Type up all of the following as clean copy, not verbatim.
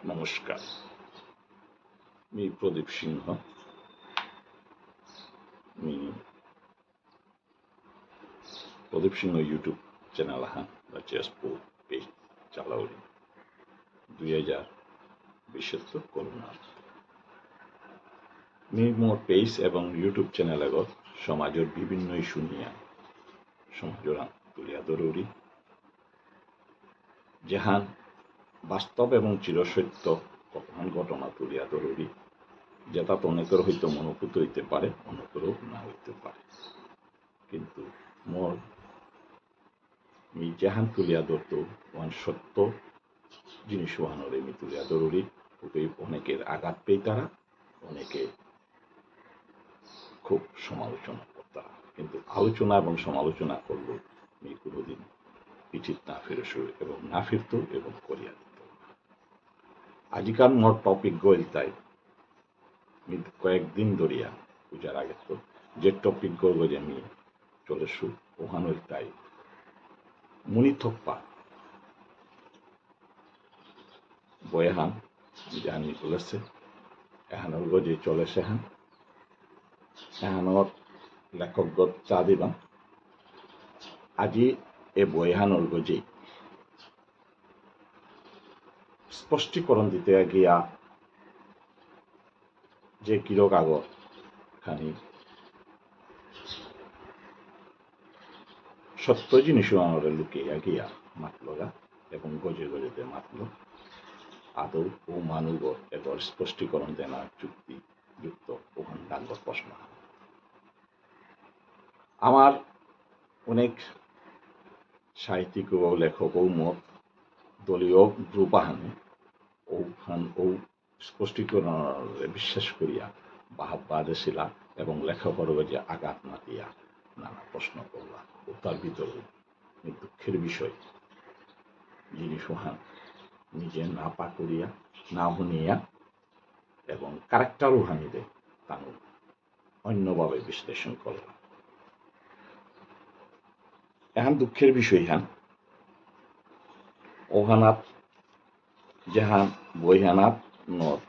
नमस्कार. मी प्रदीप सिंह. मी Pradeep Singh YouTube channel हा चेसपूर page चालवली 2020 करोनात. मी मोर पेज এবং ইউটিউব চ্যানেলত সমাজৰ বিভিন্ন ইস্যু নিয়ে সমাজৰ তুলিয়া ধরি যাহান বাস্তব এবং চিরসত্য কখন ঘটনা তুলিয়া ধরি যেটা অনেকের হয়তো মনোভূত হইতে পারে, অনেকেরও না হইতে পারে, কিন্তু মোর যাহান তুলিয়া ধরত সত্য জিনিস ওহানরে আমি তুলিয়া ধরি. অনেকের আঘাত পেয়ে তারা, অনেকে খুব সমালোচনা করতাম, কিন্তু আলোচনা এবং সমালোচনা করলেও আমি কোনোদিন পিঠিত না ফিরস এবং না ফিরত এবং করিয়া দিত. আজিকার মোর টপিক গইল তাই আমি কয়েকদিন ধরিয়া পূজার আগে তো যে টপিক গড়ব যে আমি চলেছু ওখান তাই মুনি থপ্পা বয়াহান জানি চলেছে এহানোর গজে চলেছে হান এহানোর লেখকগত চা দিবা. আজি এ বয়াহানোর গজে স্পষ্টীকরণ দিতে গিয়া যে কিরক আগর খানি সত্য জিনিস আমার লুকিয়ে গিয়া মাতলগা এবং গজে গজেতে মাতল আদৌ ও মানুষ এবার স্পষ্টীকরণ দেনা যুক্তি যুক্ত ওখান ডাঙ্গর প্রশ্ন. আমার অনেক সাহিত্যিক ও লেখক ও মত দলীয় গ্রুপাহানে ওখান ও স্পষ্টীকরণ বিশ্বাস করিয়া বাহাব্বাদে ছিলা এবং লেখকের যে আঘাত না দিয়া নানা প্রশ্ন করলা. ও তার ভিতরে দুঃখের বিষয় জিনিস ওহান নিজে না পা করিয়া না শুনিয়া এবং ক্যারেক্টার ওহানিতে তানো অন্যভাবে বিশ্লেষণ করলাম. এখন দুঃখের বিষয় হান ওহানাত যাহান বইহানাত নদ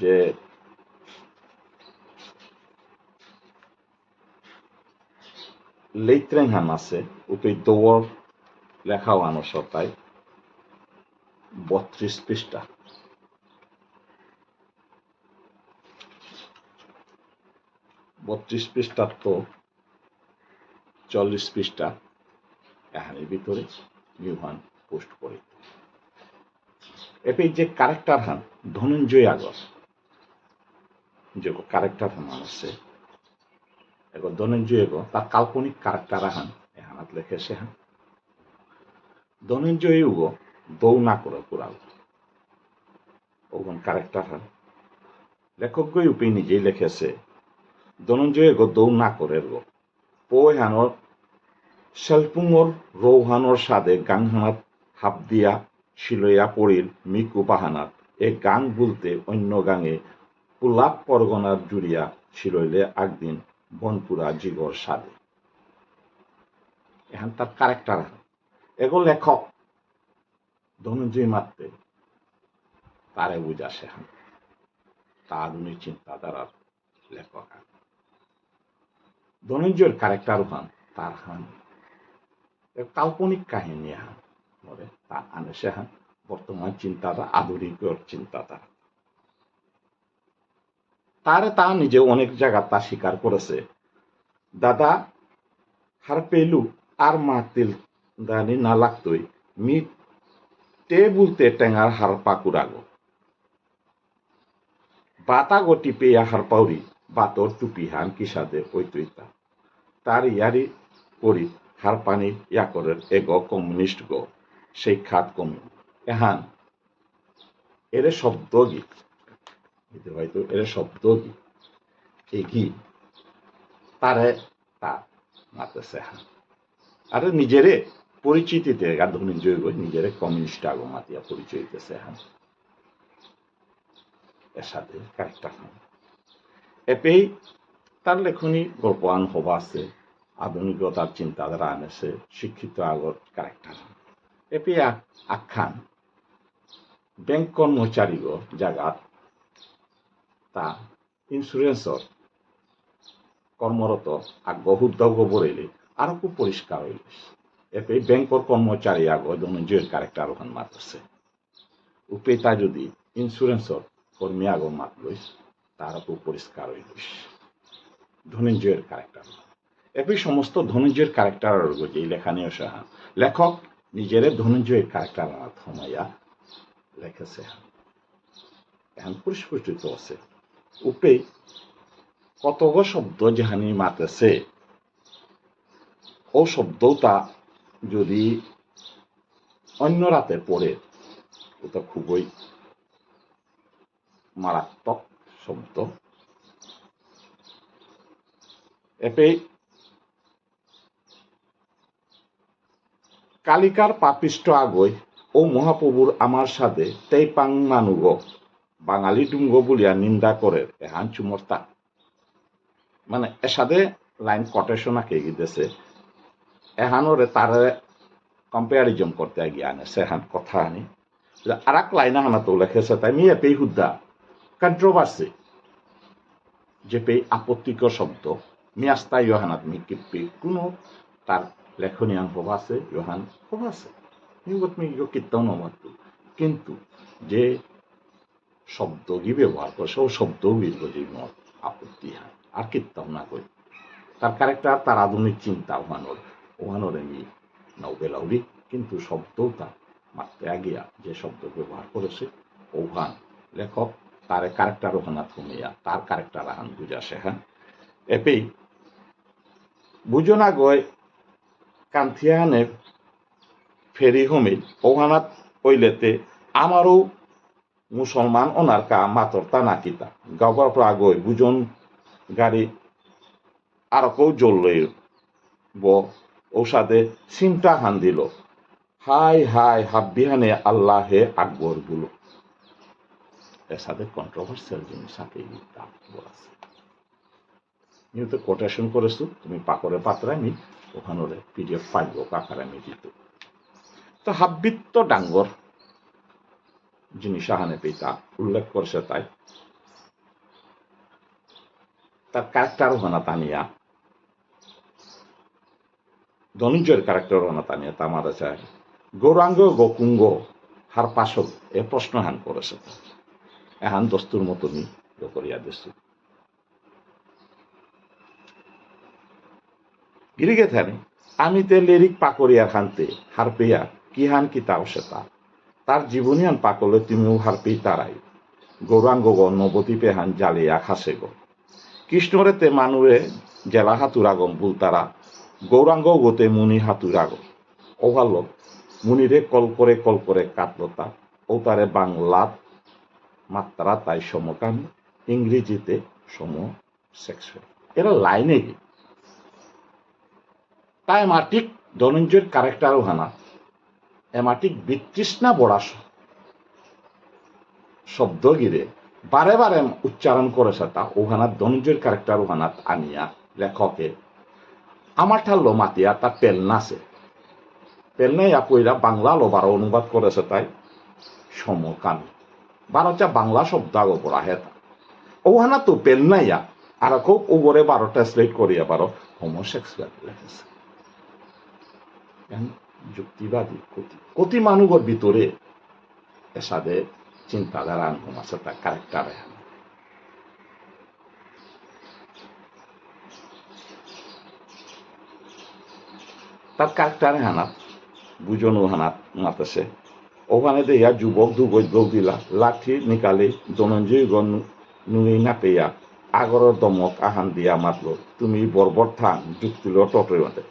যে লেইত্রেন হান আছে ওই দৌড় লেখাও আনসতায় 32 পৃষ্ঠা. 32 পৃষ্ঠার তো 40 পৃষ্ঠা এখানের ভিতরে নিউহান পোস্ট করে. এপে যে ক্যারেক্টার হান ধনঞ্জয় আগর যে ক্যারেক্টার হান আছে এগো ধনঞ্জয় এগো তার কাল্পনিক ক্যারেক্টার হান এখানাত লেখেছে হান ধনঞ্জয় উগো দৌ না করে পুরাল ওখান ক্যারেক্টার হান লেখক গই উপে নিজেই লেখেছে ধনঞ্জয় এগো দৌ না করে গো পই হানর সেলপুঙর রৌহানর সাদে গাংহানাত হাপ দিয়া শিলইয়া পড়িল মিকু পাহানাত এ গাং বলতে অন্য গাঙে পুলাপ পরগনার জুড়িয়া শিলইলে একদিন বনপুরা জিগর সাদে. এখন তার ক্যারেক্টার এগো লেখক ধনঞ্জয় মাত্রে তারে বুঝাছে হান তা আধুনিক চিন্তাধারার লেখক. ধনঞ্জয়ের ক্যারেক্টার হান তার হান কাল্পনিক কাহিনী হান মরে তা আনেছে হান বর্তমান চিন্তাধারা আধুনিক চিন্তাধারা. তারে তা নিজে অনেক জায়গা তা স্বীকার করেছে. দাদা হার পেলু আর মাতিল দানি না লাগতই মি টেবুলতে টেঙার হার পাকুরাগো বাতা গটি পেয়া হার পাউরি বাতর টুপি হান কিসাদে ঐতইতা তার ইয়ারি করি হার পানি ইয়াকরের এগো কমিউনিস্ট গো সেই খাত কমি এহান এর শব্দ গীত হয়তো এর শব্দ গীত এগি তারে তা মাতেছে হান আর নিজেরে পরিচিতিতে ধনঞ্জয় গো নিজেরে কমিউনিস্ট আগো মাতিয়া পরিচয় দিতেছে হান এর সাথে ক্যারেক্টার হান. এপেই তার লেখনী গল্পান হবা আছে আধুনিকতার চিন্তাধারা আনেছে শিক্ষিত আগর ক্যারেক্টার. এপে আখ্যান বেংক কর্মচারী জাগাত তা ইন্স্যুরেন্সর কর্মরত আগ্রহ বরেলে আরো খুব পরিষ্কার হইল এতে বেংকর কর্মচারী ধনঞ্জয়ের ক্যারেক্টার ওখান মারছে উপেতা যদি ইন্স্যুরেন্সর কর্মী মাত লইস তার খুব পরিষ্কার হইল ধনঞ্জয়ের ক্যারেক্টার এপি সমস্ত ধনঞ্জয়ের ক্যারেক্টার যে লেখানীয় সাহা লেখক নিজের ধনঞ্জয়ের ক্যারেক্টার থমাইয়া লেখেছে এখন পরিস্ফুটিত আছে উপে কতগ শব্দ যেহানি মাতেছে ও শব্দটা যদি অন্য রাতে পড়ে ওটা খুবই মারাত্মক শব্দ এপে কালিকার পাপিষ্ট আগই ও মহাপ্রভুর আমার সাথে তেইপাং মানুগ বাঙালি ডুঙ্গ বলিয়া নিন্দা করে এহান চুমর্তা মানে এর সাথে লাইন কোটেশন আঁকে গিয়েছে এহানোরে তারে কম্পেয়ারিজম করতে গিয়ে আনে সেহান কথা আনি আর এক লাইন হানা তো লেখেছে তাই মিয়ে পেই হুদ্দা কন্ট্রোভার্সি যে পেই আপত্তিকর শব্দ মিয়াস্তা ইহানাত মিকিপি কোনো তার লেখনীয়ান হব আছে ইহান হব আছে কীর্তন নমাত্র কিন্তু যে শব্দগি ব্যবহার করছে ও শব্দগির যে মত আপত্তি হয় আর কীর্তন না করি তার ক্যারেক্টার তার আধুনিক চিন্তা ওহানোর এমনি নৌবেলাউলি কিন্তু শব্দটা মারতে আগিয়া যে শব্দ ব্যবহার করেছে ওহান লেখক তার ক্যারেক্টার ওখানা থমিয়া তার ক্যারেক্টার আহান বুঝাছে হ্যাঁ এপেই বুঝনা গয় কান্থিয়ানে ফেরি হমিল ওহানাত ওইলেতে আমারও মুসলমান ওনার কা মাতরতা নাকিতা গাবার প্রাগই বুজন গাড়ি আর কেউ জ্বললে ওসাদে চিন্তা হান দিল হাই হাই হাব্বিহানে আল্লাহে আকবর গুলো এর সাথে কন্ট্রোভার্সিয়াল জিনিস আছে বলাছে নিউতে কোটেশন করেছো তুমি পাকরে পাত্রে আমি ওখানে পিডিএফ পাইব কাকার আমি দিত তো হাব্বিত্ত ডাঙ্গর জিনিস আহানে পেতা উল্লেখ করছে তাই তার ক্যারেক্টার হানা তানিয়া ধনঞ্জয়ের ক্যারেক্টার হানা তানিয়া তামার চায় গৌরাঙ্গ গোকুঙ্গ হার পাশক এ প্রশ্ন হান করেছে এহান দস্তুর মতনই করিয়া দিচ্ছি গিরিগে থানি আমি তে লিরিক পাকরিয়ার হানতে হার পেয়া কি হান কি তাও সে তার জীবনীয়ান পাকলে তুমিও হার পেয়ে তারাই গৌরাঙ্গ গ নবতী পেহান জালিয়া খাসে গো কৃষ্ণরে তে মানুয়ে জেলা হাতুরাগম বুলতারা গৌরাঙ্গ গোতে মুনি হাতুরাগম ওভালোক মুনিরে কল করে কাতলতা ও তারে বাংলাত মাত্রা তাই সমকামী ইংরেজিতে সম সেক্সুয়াল এরা লাইনে তাই এমাটিক ধনঞ্জয়ের ক্যারেক্টারও হানা এমাটিক বিতৃষ্ণা বড়া শব্দ গিরে বারে বারে উচ্চারণ করেছে তা ওখানাত ধনঞ্জয়ের ক্যারেক্টার ওখানাত আনিয়া লেখকে আমার ঠাল্লো মাতিয়া তা পেলনাছে পেলনাই আপইরা বাংলা লোবার অনুবাদ করেছে তাই সমকামী বারোটা বাংলা শব্দ আগো পড়া হেতা ওখানা তো পেলনাইয়া আর খুব ওগরে 12 ট্রান্সলেট করিয়া বারো হোমোসেক্সুয়াল লেখেছে যুক্তিবাদী কতি মানুষের ভিতরে এসাদে চিন্তাধারা আনকম আছে তার ক্যারেক্টার তার ক্যারেক্টার হানাত বুঝনো হানাত মাতেছে ওখানে দেয়া যুবক দুগজ দিলা লাঠি নিকালে ধনঞ্জয় গণ নুই না পেয়া আগরের দমক আহান দিয়া মাতলো তুমি বর্বর থান যুক্তিল টটে মাতে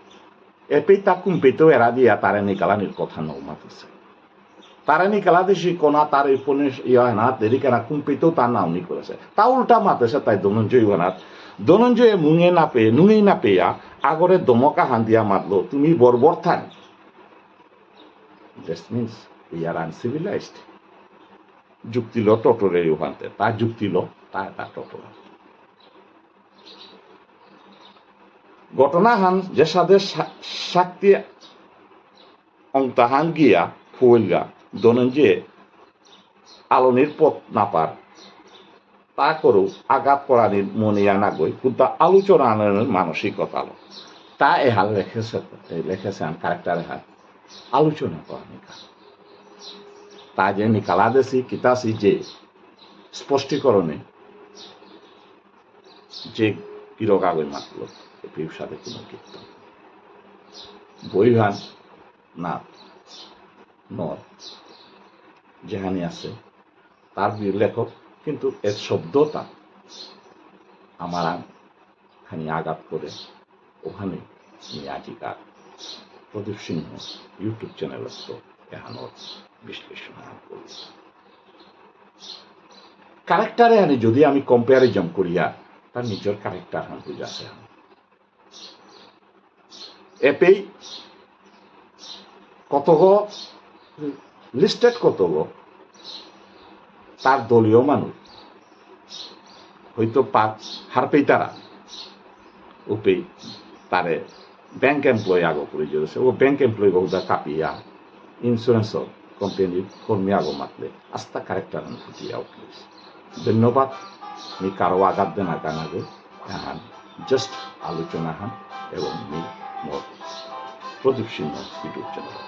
এপেই তা কুম্পিতেও এরা দিয়া তারে নিকালানির কথা নৌ মাতেছে তারা নিকালা দেশি কোনা তার ইহানাত দেরিকানা কুম্পিতেও তার নামনি করেছে তা উল্টা মাতেছে তাই ধনঞ্জয় হানাত ধনঞ্জয়ে নুঙেই না পেয়া আগরে দমক আহান দিয়া মাতলো তুমি বর্বর থান that means we are uncivilized যুক্তিল টটরে ওখানতে তা যুক্তিল তা টটর ঘটনা হান যে সাথে শক্তি অংতাহান গিয়া ফুলগা ধনঞ্জয়ে আলনির পথ নাপার তা করো আঘাত করানির মনিয়া না গই কুদ্দা আলোচনা আননের মানসিকতা আলো তা এহাল লেখেছেন ক্যারেক্টার এহাল আলোচনা করানি তা যে নিকালাদেশি কিতাসি যে স্পষ্টীকরণে যে কিরকাগৈ মাতল এপির সাথে কোনো কীর্তন বইভান না নর যেখানে আছে তার লেখক কিন্তু এর শব্দটা আমার খানি আঘাত করে ওখানে আজিকার প্রদীপ সিংহ ইউটিউব চ্যানেল তো এখানোর বিশ্লেষণ করি ক্যারেক্টারে আনি যদি আমি কম্পারিজন করিয়া তার নিজের ক্যারেক্টার হান বুঝাছে এপেই কতগ লিস্টেড কতগ তার দলীয় মানুষ হয়তো হারপেই তারা উপেই তারে ব্যাংক এমপ্লয় আগ করে যেছে ও ব্যাংক এমপ্লয় বহুদা কাপিয়া ইন্স্যুরেন্স কোম্পানির কর্মী আগ মাতলে আস্তা ক্যারেক্টার ফুটিয়া উঠলিস ধন্যবাদ মি কারো আঘাত দেনা গানাগে হান জাস্ট আলোচনা হান এবং মি মোর প্রদীপ সিংহ ইউটিউব চ্যানেল